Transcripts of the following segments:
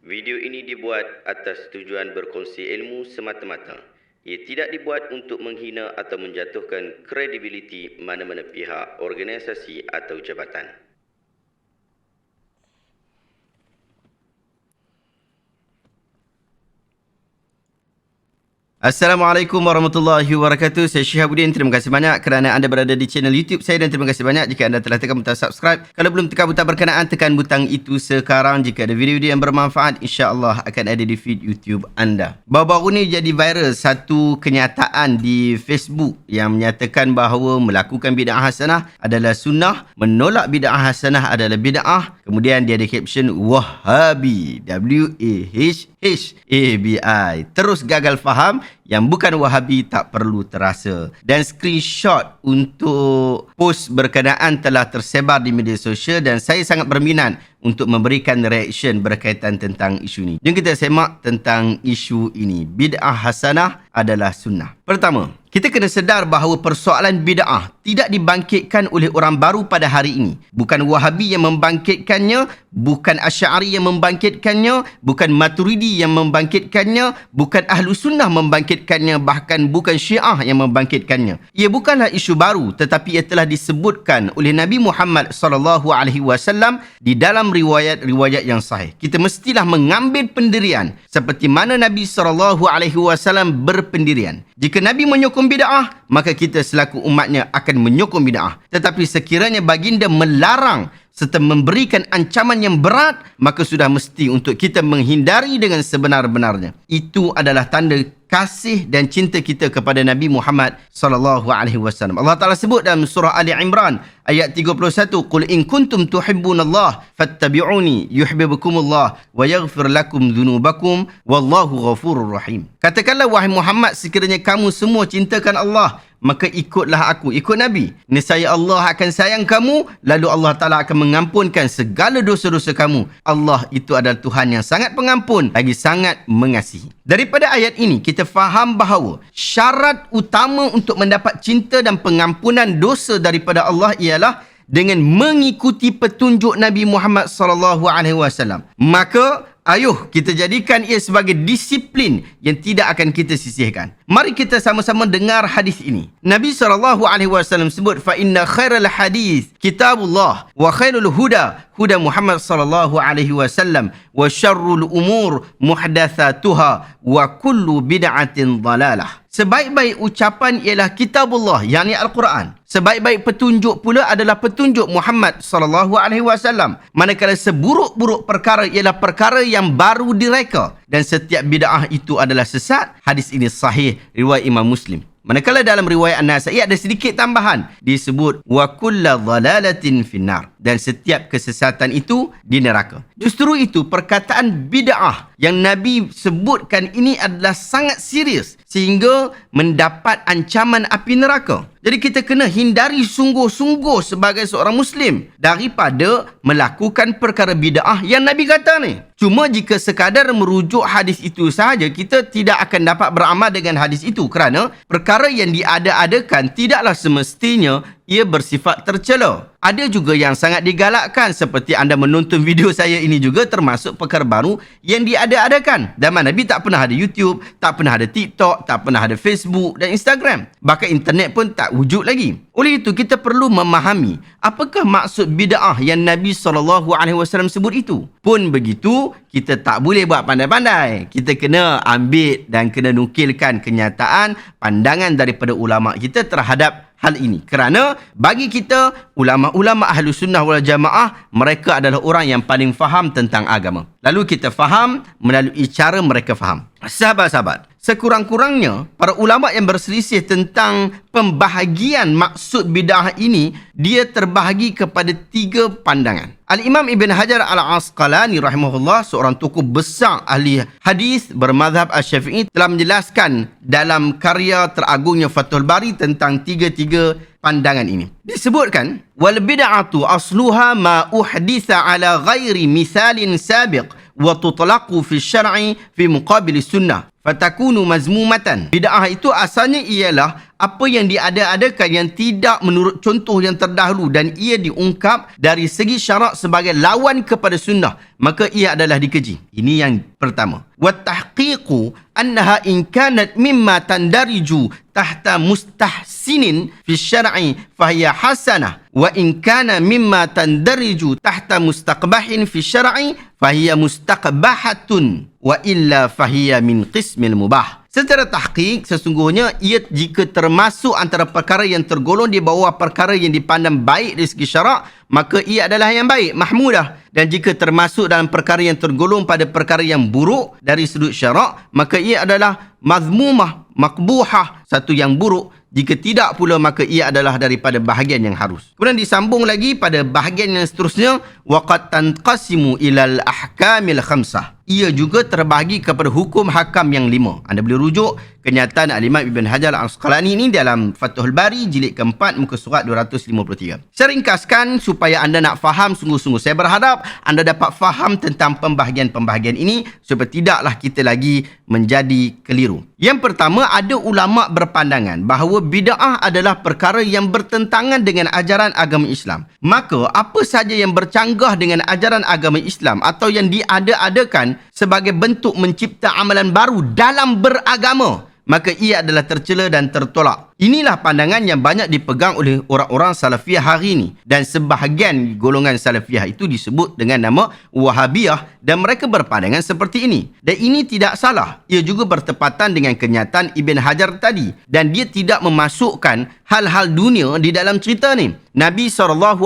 Video ini dibuat atas tujuan berkongsi ilmu semata-mata. Ia tidak dibuat untuk menghina atau menjatuhkan kredibiliti mana-mana pihak, organisasi atau jabatan. Assalamualaikum warahmatullahi wabarakatuh. Saya Syihabuddin. Terima kasih banyak kerana anda berada di channel YouTube saya dan terima kasih banyak jika anda telah tekan butang subscribe. Kalau belum tekan butang berkenaan, tekan butang itu sekarang. Jika ada video-video yang bermanfaat, insya-Allah akan ada di feed YouTube anda. Baru-baru ni jadi viral satu kenyataan di Facebook yang menyatakan bahawa melakukan bid'ah hasanah adalah sunnah, menolak bid'ah hasanah adalah bid'ah. Kemudian dia ada caption Wahabi, WAHHABI. Terus gagal faham, yang bukan Wahabi tak perlu terasa. Dan screenshot untuk post berkenaan telah tersebar di media sosial dan saya sangat berminat untuk memberikan reaction berkaitan tentang isu ini. Jom kita semak tentang isu ini. Bid'ah hasanah adalah sunnah. Pertama, kita kena sedar bahawa persoalan bid'ah tidak dibangkitkan oleh orang baru pada hari ini. Bukan Wahabi yang membangkitkannya, bukan Asy'ari yang membangkitkannya, bukan Maturidi yang membangkitkannya, bukan Ahlu Sunnah membangkitkannya, bahkan bukan Syiah yang membangkitkannya. Ia bukanlah isu baru, tetapi ia telah disebutkan oleh Nabi Muhammad SAW di dalam riwayat-riwayat yang sahih. Kita mestilah mengambil pendirian seperti mana Nabi SAW berpendirian. Jika Nabi menyokong bid'ah, maka kita selaku umatnya akan menyokong bid'ah. Tetapi sekiranya baginda melarang serta memberikan ancaman yang berat, maka sudah mesti untuk kita menghindari dengan sebenar-benarnya. Itu adalah tanda kasih dan cinta kita kepada Nabi Muhammad SAW. Allah Ta'ala sebut dalam surah Ali Imran ayat 31, Qul in kuntum tuhibbunallah fattabi'uni yuhibbukumullah wa yaghfir lakum dhunubakum wallahu ghafurur rahim. Katakanlah wahai Muhammad, sekiranya kamu semua cintakan Allah, maka ikutlah aku, ikut Nabi. Nescaya Allah akan sayang kamu, lalu Allah Ta'ala akan mengampunkan segala dosa-dosa kamu. Allah itu adalah Tuhan yang sangat pengampun, lagi sangat mengasihi. Daripada ayat ini, kita faham bahawa syarat utama untuk mendapat cinta dan pengampunan dosa daripada Allah ialah dengan mengikuti petunjuk Nabi Muhammad SAW. Maka ayuh kita jadikan ia sebagai disiplin yang tidak akan kita sisihkan. Mari kita sama-sama dengar hadis ini. Nabi SAW sebut, fa inna khairal hadis kitabullah wa khairul huda huda Muhammad SAW wa syarrul umur muhdatsatuha wa kullu bid'atin dhalalah. Sebaik-baik ucapan ialah kitabullah, yakni Al-Quran. Sebaik-baik petunjuk pula adalah petunjuk Muhammad SAW. Manakala seburuk-buruk perkara ialah perkara yang baru direka. Dan setiap bid'ah itu adalah sesat. Hadis ini sahih, riwayat Imam Muslim. Manakala dalam riwayat An-Nasa'i ada sedikit tambahan. Disebut, wa kulla dhalalatin finnar. Dan setiap kesesatan itu di neraka. Justru itu perkataan bid'ah yang Nabi sebutkan ini adalah sangat serius sehingga mendapat ancaman api neraka. Jadi kita kena hindari sungguh-sungguh sebagai seorang Muslim daripada melakukan perkara bid'ah yang Nabi kata ni. Cuma jika sekadar merujuk hadis itu sahaja, kita tidak akan dapat beramal dengan hadis itu kerana perkara yang diada-adakan tidaklah semestinya ia bersifat tercela. Ada juga yang sangat digalakkan seperti anda menonton video saya ini juga termasuk perkara baru yang diada-adakan. Zaman Nabi tak pernah ada YouTube, tak pernah ada TikTok, tak pernah ada Facebook dan Instagram. Bahkan internet pun tak wujud lagi. Oleh itu kita perlu memahami apakah maksud bid'ah yang Nabi SAW sebut itu. Pun begitu, kita tak boleh buat pandai-pandai. Kita kena ambil dan kena nukilkan kenyataan, pandangan daripada ulama kita terhadap hal ini. Kerana bagi kita, ulama-ulama ahlu sunnah wal jamaah, mereka adalah orang yang paling faham tentang agama. Lalu kita faham melalui cara mereka faham. Sahabat-sahabat, sekurang-kurangnya para ulama yang berselisih tentang pembahagian maksud bid'ah ini, dia terbahagi kepada 3 pandangan. Al-Imam Ibn Hajar Al-Asqalani rahimahullah, seorang tokoh besar ahli hadis bermazhab Asy-Syafi'i, telah menjelaskan dalam karya teragungnya Fathul Bari tentang 3 pandangan ini. Disebutkan, wal bid'atu asluha ma uhditha ala ghairi mithalin sabiq wa tutlaqu fi syar'i fi muqabil sunnah fatakunu mazmumatan. Bid'ah itu asalnya ialah apa yang diada-adakan yang tidak menurut contoh yang terdahulu dan ia diungkap dari segi syarak sebagai lawan kepada sunnah, maka ia adalah dikeji. Ini yang pertama. Wa tahqiqu annaha in kanat mimma tandariju tahta mustahsinin fi syar'i fahiya hasanah wa in kana mimma tandariju tahta mustaqbahin fi syar'i fahiya mustaqbahatun wa illa fahiya min qismil mubah. Secara tahqiq, sesungguhnya ia jika termasuk antara perkara yang tergolong di bawah perkara yang dipandang baik dari segi syarak, maka ia adalah yang baik, mahmudah. Dan jika termasuk dalam perkara yang tergolong pada perkara yang buruk dari sudut syarak, maka ia adalah mazmumah, makbuhah, satu yang buruk. Jika tidak pula, maka ia adalah daripada bahagian yang harus. Kemudian disambung lagi pada bahagian yang seterusnya, waqad tanqasimu ilal ahkamil khamsah. Ia juga terbahagi kepada hukum hakam yang 5. Anda boleh rujuk kenyataan Al-Imam Ibn Hajar Al-Asqalani ini dalam Fathul Bari jilid keempat muka surat 253. Saya ringkaskan supaya anda nak faham sungguh-sungguh. Saya berharap anda dapat faham tentang pembahagian-pembahagian ini supaya tidaklah kita lagi menjadi keliru. Yang pertama, ada ulama' berpandangan bahawa bid'ah adalah perkara yang bertentangan dengan ajaran agama Islam. Maka apa saja yang bercanggah dengan ajaran agama Islam atau yang diada-adakan sebagai bentuk mencipta amalan baru dalam beragama, maka ia adalah tercela dan tertolak. Inilah pandangan yang banyak dipegang oleh orang-orang Salafiyah hari ini. Dan sebahagian golongan Salafiyah itu disebut dengan nama Wahabiyah dan mereka berpandangan seperti ini. Dan ini tidak salah. Ia juga bertepatan dengan kenyataan Ibn Hajar tadi. Dan dia tidak memasukkan hal-hal dunia di dalam cerita ni. Nabi SAW,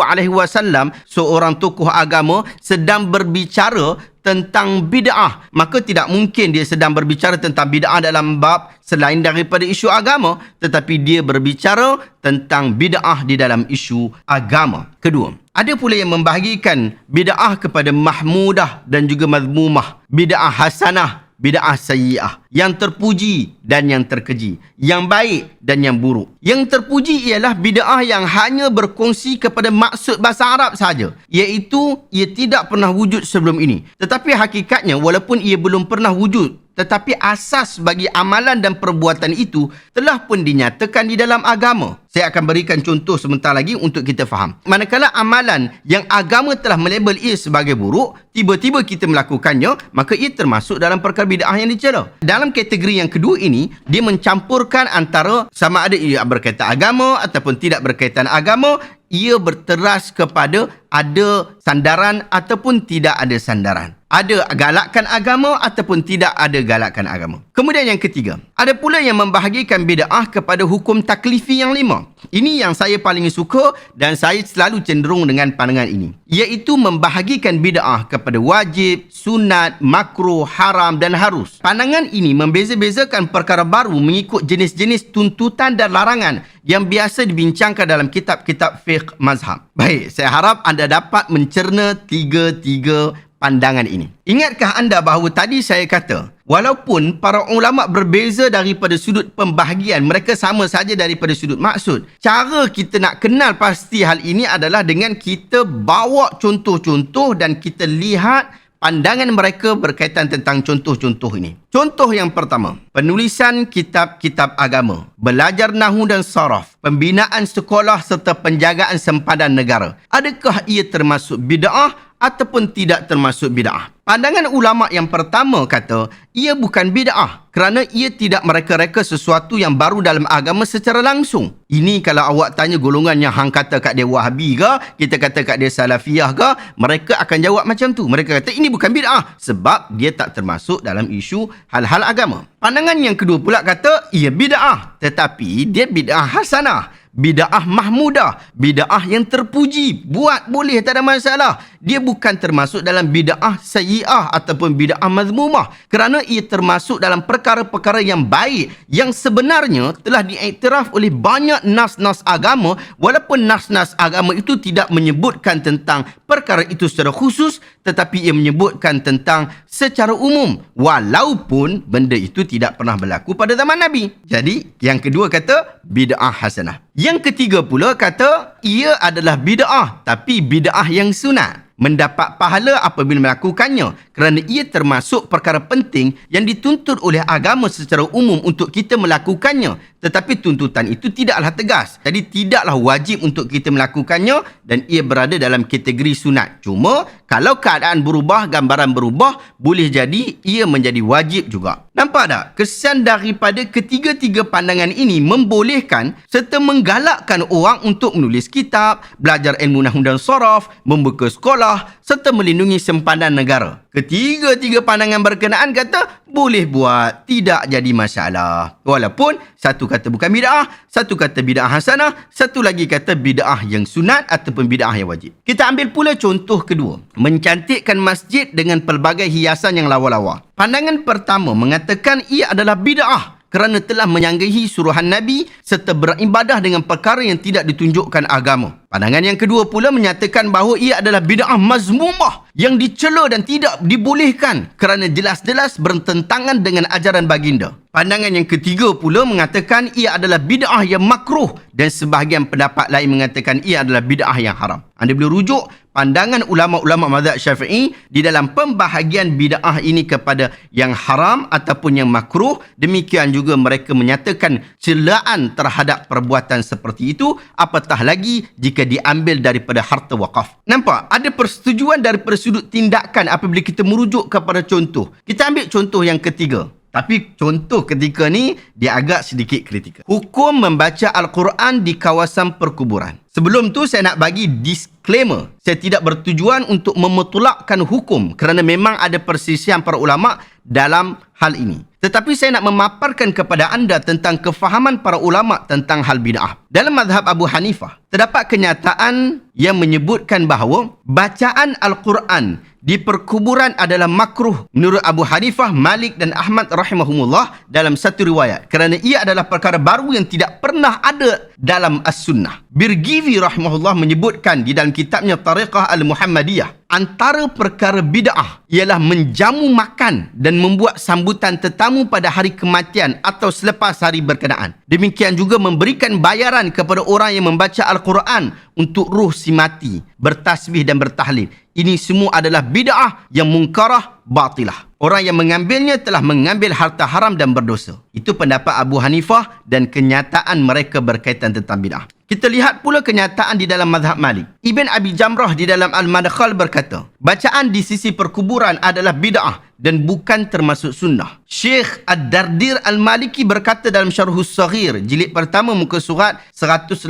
seorang tokoh agama, sedang berbicara tentang bid'ah. Maka tidak mungkin dia sedang berbicara tentang bid'ah dalam bab selain daripada isu agama, tetapi dia berbicara tentang bid'ah di dalam isu agama. Kedua, ada pula yang membahagikan bid'ah kepada mahmudah dan juga mazmumah, bid'ah hasanah, bid'ah sayyi'ah, yang terpuji dan yang terkeji, yang baik dan yang buruk. Yang terpuji ialah bid'ah yang hanya berkongsi kepada maksud bahasa Arab sahaja, iaitu ia tidak pernah wujud sebelum ini. Tetapi hakikatnya walaupun ia belum pernah wujud, tetapi asas bagi amalan dan perbuatan itu telah pun dinyatakan di dalam agama. Saya akan berikan contoh sebentar lagi untuk kita faham. Manakala amalan yang agama telah melabel ia sebagai buruk, tiba-tiba kita melakukannya, maka ia termasuk dalam perkara bid'ah yang dicela. Dalam kategori yang kedua ini, dia mencampurkan antara sama ada ia berkaitan agama ataupun tidak berkaitan agama. Ia berteras kepada ada sandaran ataupun tidak ada sandaran. Ada galakkan agama ataupun tidak ada galakkan agama. Kemudian yang ketiga, ada pula yang membahagikan bid'ah kepada hukum taklifi yang 5. Ini yang saya paling suka dan saya selalu cenderung dengan pandangan ini. Iaitu membahagikan bid'ah kepada wajib, sunat, makruh, haram dan harus. Pandangan ini membeza-bezakan perkara baru mengikut jenis-jenis tuntutan dan larangan yang biasa dibincangkan dalam kitab-kitab fiqh mazhab. Baik, saya harap anda dapat mencerna tiga-tiga pandangan ini. Ingatkah anda bahawa tadi saya kata, walaupun para ulama' berbeza daripada sudut pembahagian, mereka sama saja daripada sudut maksud. Cara kita nak kenal pasti hal ini adalah dengan kita bawa contoh-contoh dan kita lihat pandangan mereka berkaitan tentang contoh-contoh ini. Contoh yang pertama, penulisan kitab-kitab agama, belajar nahu dan saraf, pembinaan sekolah serta penjagaan sempadan negara. Adakah ia termasuk bid'ah ataupun tidak termasuk bid'ah? Pandangan ulama' yang pertama kata, ia bukan bid'ah kerana ia tidak mereka-reka sesuatu yang baru dalam agama secara langsung. Ini kalau awak tanya golongan yang hang kata kat dia Wahabi ke, kita kata kat dia Salafiyah ke, mereka akan jawab macam tu. Mereka kata ini bukan bid'ah sebab dia tak termasuk dalam isu hal-hal agama. Pandangan yang kedua pula kata, ia bid'ah tetapi dia bid'ah hasanah, bid'ah mahmudah, bid'ah yang terpuji, buat boleh, tak ada masalah. Dia bukan termasuk dalam bid'ah sayyi'ah ataupun bid'ah mazmumah kerana ia termasuk dalam perkara-perkara yang baik yang sebenarnya telah diiktiraf oleh banyak nas-nas agama, walaupun nas-nas agama itu tidak menyebutkan tentang perkara itu secara khusus, tetapi ia menyebutkan tentang secara umum walaupun benda itu tidak pernah berlaku pada zaman Nabi. Jadi yang kedua kata bid'ah hasanah. Yang ketiga pula kata ia adalah bid'ah tapi bid'ah yang sunat. mendapat pahala apabila melakukannya kerana ia termasuk perkara penting yang dituntut oleh agama secara umum untuk kita melakukannya, tetapi tuntutan itu tidaklah tegas. Jadi tidaklah wajib untuk kita melakukannya dan ia berada dalam kategori sunat. Cuma kalau keadaan berubah, gambaran berubah, boleh jadi ia menjadi wajib juga. Nampak tak? Kesan daripada ketiga-tiga pandangan ini membolehkan serta menggalakkan orang untuk menulis kitab, belajar ilmu nahwu dan saraf, membuka sekolah serta melindungi sempadan negara. Ketiga-tiga pandangan berkenaan kata boleh buat, tidak jadi masalah. Walaupun satu kata bukan bid'ah, satu kata bid'ah hasanah, satu lagi kata bid'ah yang sunat ataupun bid'ah yang wajib. Kita ambil pula contoh kedua. Mencantikkan masjid dengan pelbagai hiasan yang lawa-lawa. Pandangan pertama mengatakan ia adalah bid'ah kerana telah menyanggahi suruhan Nabi serta beribadah dengan perkara yang tidak ditunjukkan agama. Pandangan yang kedua pula menyatakan bahawa ia adalah bid'ah mazmumah yang dicela dan tidak dibolehkan kerana jelas-jelas bertentangan dengan ajaran baginda. Pandangan yang ketiga pula mengatakan ia adalah bid'ah yang makruh dan sebahagian pendapat lain mengatakan ia adalah bid'ah yang haram. Anda boleh rujuk pandangan ulama-ulama mazhab Syafi'i di dalam pembahagian bid'ah ini kepada yang haram ataupun yang makruh. Demikian juga mereka menyatakan celaan terhadap perbuatan seperti itu, apatah lagi jika diambil daripada harta wakaf. Nampak? Ada persetujuan daripada sudut tindakan apabila kita merujuk kepada contoh. Kita ambil contoh yang ketiga. Tapi contoh ketika ni dia agak sedikit kritikal. Hukum membaca Al-Quran di kawasan perkuburan. Sebelum tu saya nak bagi disclaimer. Saya tidak bertujuan untuk memutulakkan hukum kerana memang ada perselisihan para ulama dalam hal ini. Tetapi saya nak memaparkan kepada anda tentang kefahaman para ulama tentang hal bid'ah. Dalam mazhab Abu Hanifah, terdapat kenyataan yang menyebutkan bahawa bacaan Al-Quran di perkuburan adalah makruh menurut Abu Hanifah, Malik dan Ahmad rahimahumullah dalam satu riwayat kerana ia adalah perkara baru yang tidak pernah ada dalam As-Sunnah. Birgivi rahimahullah menyebutkan di dalam kitabnya Tariqah Al-Muhammadiyah, antara perkara bid'ah ialah menjamu makan dan membuat sambutan tetamu pada hari kematian atau selepas hari berkenaan. Demikian juga memberikan bayaran kepada orang yang membaca Al-Quran untuk ruh si mati, bertasbih dan bertahlil. Ini semua adalah bid'ah yang munkarah, batilah. Orang yang mengambilnya telah mengambil harta haram dan berdosa. Itu pendapat Abu Hanifah dan kenyataan mereka berkaitan tentang bid'ah. Kita lihat pula kenyataan di dalam mazhab Malik. Ibn Abi Jamrah di dalam Al-Madkhal berkata, bacaan di sisi perkuburan adalah bid'ah dan bukan termasuk sunnah. Syekh Ad-Dardir Al-Maliki berkata dalam Syarhus Saghir, jilid pertama muka surat 180.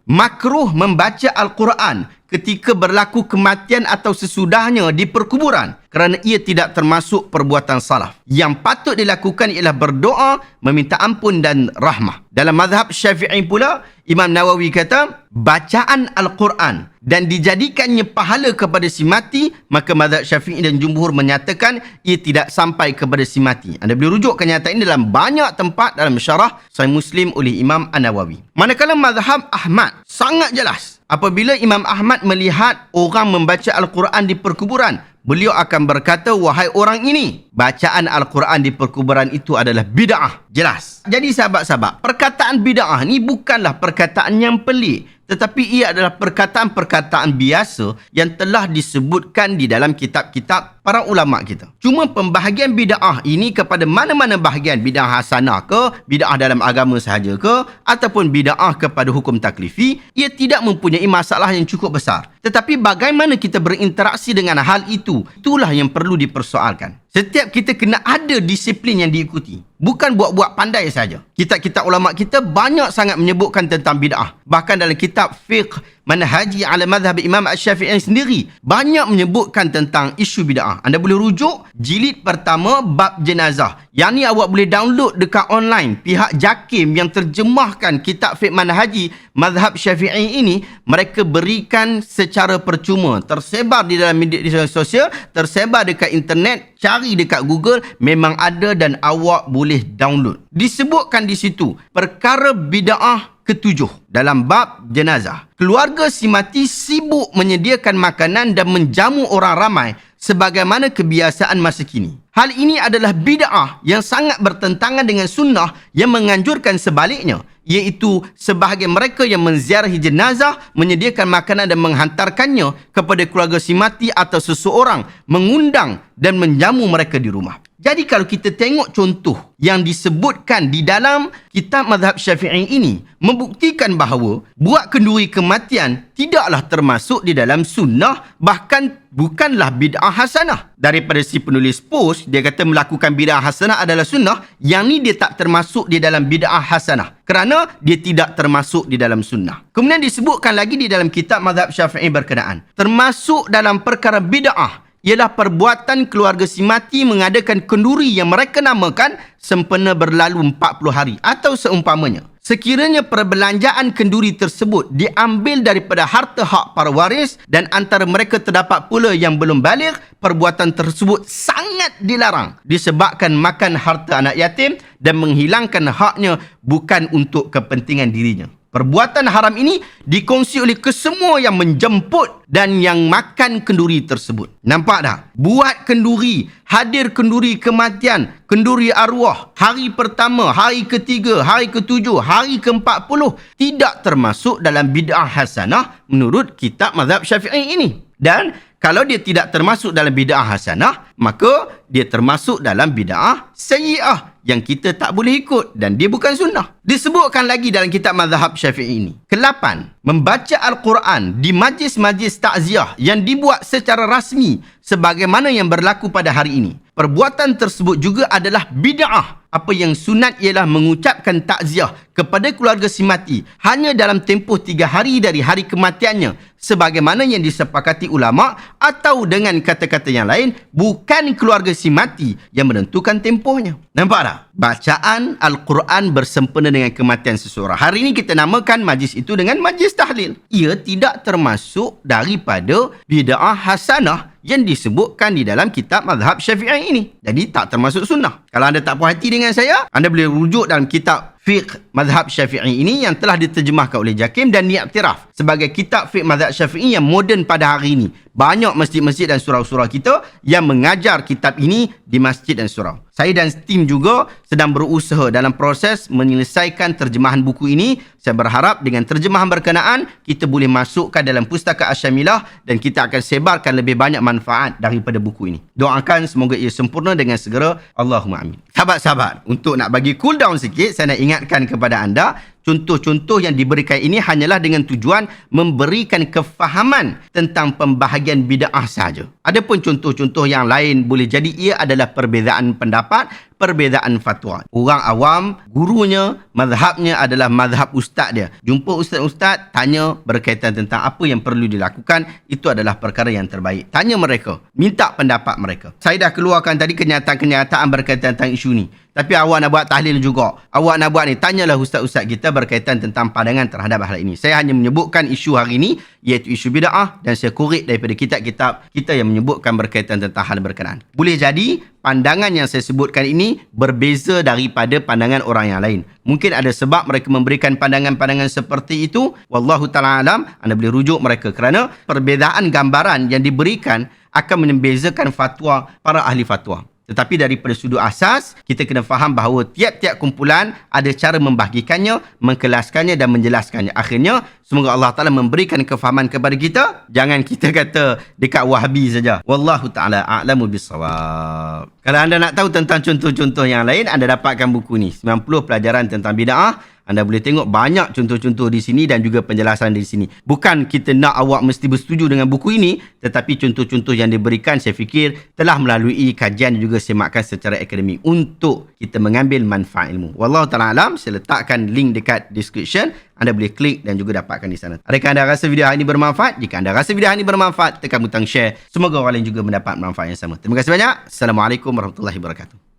Makruh membaca Al-Quran ketika berlaku kematian atau sesudahnya di perkuburan kerana ia tidak termasuk perbuatan salaf. Yang patut dilakukan ialah berdoa, meminta ampun dan rahmah. Dalam mazhab Syafi'i pula, Imam Nawawi kata, bacaan Al-Quran dan dijadikannya pahala kepada si mati, maka mazhab Syafi'i dan jumhur menyatakan ia tidak sampai kepada si mati. Anda boleh rujuk kenyataan ini dalam banyak tempat dalam syarah Sahih Muslim oleh Imam An-Nawawi. Manakala mazhab Ahmad sangat jelas. Apabila Imam Ahmad melihat orang membaca Al-Quran di perkuburan, beliau akan berkata, wahai orang ini, bacaan Al-Quran di perkuburan itu adalah bid'ah. Jelas. Jadi sahabat-sahabat, perkataan bid'ah ni bukanlah perkataan yang pelik, tetapi ia adalah perkataan-perkataan biasa yang telah disebutkan di dalam kitab-kitab para ulama kita. Cuma pembahagian bid'ah ini kepada mana-mana bahagian, bid'ah hasanah ke, bid'ah dalam agama sahaja ke, ataupun bid'ah kepada hukum taklifi, ia tidak mempunyai masalah yang cukup besar. Tetapi bagaimana kita berinteraksi dengan hal itu, itulah yang perlu dipersoalkan. Setiap kita kena ada disiplin yang diikuti. Bukan buat-buat pandai saja. Kitab-kitab ulama kita banyak sangat menyebutkan tentang bid'ah. Bahkan dalam kitab fiqh manhaji ala madhab Imam Asy-Syafi'i sendiri banyak menyebutkan tentang isu bid'ah. Anda boleh rujuk jilid pertama bab jenazah. Yang ni awak boleh download dekat online. Pihak JAKIM yang terjemahkan kitab fiqh manhaji mazhab Syafi'i ini, mereka berikan secara percuma. Tersebar di dalam media sosial, tersebar dekat internet, cari dekat Google, memang ada dan awak boleh download. Disebutkan di situ perkara bid'ah ketujuh dalam bab jenazah. Keluarga si mati sibuk menyediakan makanan dan menjamu orang ramai sebagaimana kebiasaan masa kini. Hal ini adalah bid'ah yang sangat bertentangan dengan sunnah yang menganjurkan sebaliknya, iaitu sebahagian mereka yang menziarahi jenazah, menyediakan makanan dan menghantarkannya kepada keluarga si mati atau seseorang, mengundang dan menjamu mereka di rumah. Jadi kalau kita tengok contoh yang disebutkan di dalam kitab mazhab Syafi'i ini membuktikan bahawa buat kenduri kematian tidaklah termasuk di dalam sunnah, bahkan bukanlah bid'ah hasanah. Daripada si penulis post, dia kata melakukan bid'ah hasanah adalah sunnah, yang ni dia tak termasuk di dalam bid'ah hasanah kerana dia tidak termasuk di dalam sunnah. Kemudian disebutkan lagi di dalam kitab mazhab Syafi'i berkenaan termasuk dalam perkara bid'ah ialah perbuatan keluarga si mati mengadakan kenduri yang mereka namakan sempena berlalu 40 hari atau seumpamanya. Sekiranya perbelanjaan kenduri tersebut diambil daripada harta hak para waris dan antara mereka terdapat pula yang belum baligh, perbuatan tersebut sangat dilarang disebabkan makan harta anak yatim dan menghilangkan haknya bukan untuk kepentingan dirinya. Perbuatan haram ini dikongsi oleh kesemua yang menjemput dan yang makan kenduri tersebut. Nampak tak? Buat kenduri, hadir kenduri kematian, kenduri arwah, hari pertama, hari ketiga, hari ketujuh, hari ke-40 tidak termasuk dalam bid'ah hasanah menurut kitab mazhab Syafi'i ini. Dan kalau dia tidak termasuk dalam bid'ah hasanah, maka dia termasuk dalam bid'ah sayyi'ah yang kita tak boleh ikut dan dia bukan sunnah. Disebutkan lagi dalam kitab mazhab Syafi'i ini. Ke-8, membaca Al-Quran di majlis-majlis takziah yang dibuat secara rasmi sebagaimana yang berlaku pada hari ini. Perbuatan tersebut juga adalah bid'ah. Apa yang sunat ialah mengucapkan takziah kepada keluarga si mati hanya dalam tempoh 3 hari dari hari kematiannya sebagaimana yang disepakati ulama, atau dengan kata-kata yang lain bukan keluarga si mati yang menentukan tempohnya. Nampak tak? Bacaan Al-Quran bersempena dengan kematian seseorang. Hari ini kita namakan majlis itu dengan majlis tahlil. Ia tidak termasuk daripada bid'ah hasanah yang disebutkan di dalam kitab mazhab Syafi'i ini. Jadi tak termasuk sunnah. Kalau anda tak puas hati dengan saya, anda boleh rujuk dalam kitab Fiqh Mazhab Syafi'i ini yang telah diterjemahkan oleh Jakim dan Ni'tiraf sebagai kitab Fiqh Mazhab Syafi'i yang moden pada hari ini. Banyak masjid-masjid dan surau-surau kita yang mengajar kitab ini di masjid dan surau. Saya dan tim juga sedang berusaha dalam proses menyelesaikan terjemahan buku ini. Saya berharap dengan terjemahan berkenaan, kita boleh masukkan dalam pustaka Asyamilah dan kita akan sebarkan lebih banyak manfaat daripada buku ini. Doakan semoga ia sempurna dengan segera. Allahumma amin. Sahabat-sahabat, untuk nak bagi cool down sikit, saya nak ingatkan kepada anda, contoh-contoh yang diberikan ini hanyalah dengan tujuan memberikan kefahaman tentang pembahagian bid'ah sahaja. Adapun contoh-contoh yang lain boleh jadi ia adalah perbezaan pendapat, perbezaan fatwa. Orang awam, gurunya, mazhabnya adalah mazhab ustaz dia. Jumpa ustaz-ustaz, tanya berkaitan tentang apa yang perlu dilakukan, itu adalah perkara yang terbaik. Tanya mereka, minta pendapat mereka. Saya dah keluarkan tadi kenyataan-kenyataan berkaitan tentang isu ni. Tapi awak nak buat tahlil juga. Awak nak buat ni, tanyalah ustaz-ustaz kita berkaitan tentang pandangan terhadap hal ini. Saya hanya menyebutkan isu hari ini, iaitu isu bid'ah, dan saya korek daripada kitab-kitab kita yang menyebutkan berkaitan tentang hal berkenaan. Boleh jadi pandangan yang saya sebutkan ini berbeza daripada pandangan orang yang lain. Mungkin ada sebab mereka memberikan pandangan-pandangan seperti itu. Wallahu ta'ala alam, anda boleh rujuk mereka kerana perbezaan gambaran yang diberikan akan membezakan fatwa para ahli fatwa. Tetapi daripada sudut asas, kita kena faham bahawa tiap-tiap kumpulan ada cara membahagikannya, mengkelaskannya dan menjelaskannya. Akhirnya, semoga Allah Ta'ala memberikan kefahaman kepada kita. Jangan kita kata dekat Wahabi saja. Wallahu ta'ala a'lamu bissawab. Kalau anda nak tahu tentang contoh-contoh yang lain, anda dapatkan buku ni. 90 pelajaran tentang bid'ah. Anda boleh tengok banyak contoh-contoh di sini dan juga penjelasan di sini. Bukan kita nak awak mesti bersetuju dengan buku ini, tetapi contoh-contoh yang diberikan saya fikir telah melalui kajian dan juga semakkan secara akademik untuk kita mengambil manfaat ilmu. Wallahu ta'ala alam, saya letakkan link dekat description. Anda boleh klik dan juga dapatkan di sana. Adakah anda rasa video hari ini bermanfaat? Jika anda rasa video hari ini bermanfaat, tekan butang share. Semoga orang lain juga mendapat manfaat yang sama. Terima kasih banyak. Assalamualaikum warahmatullahi wabarakatuh.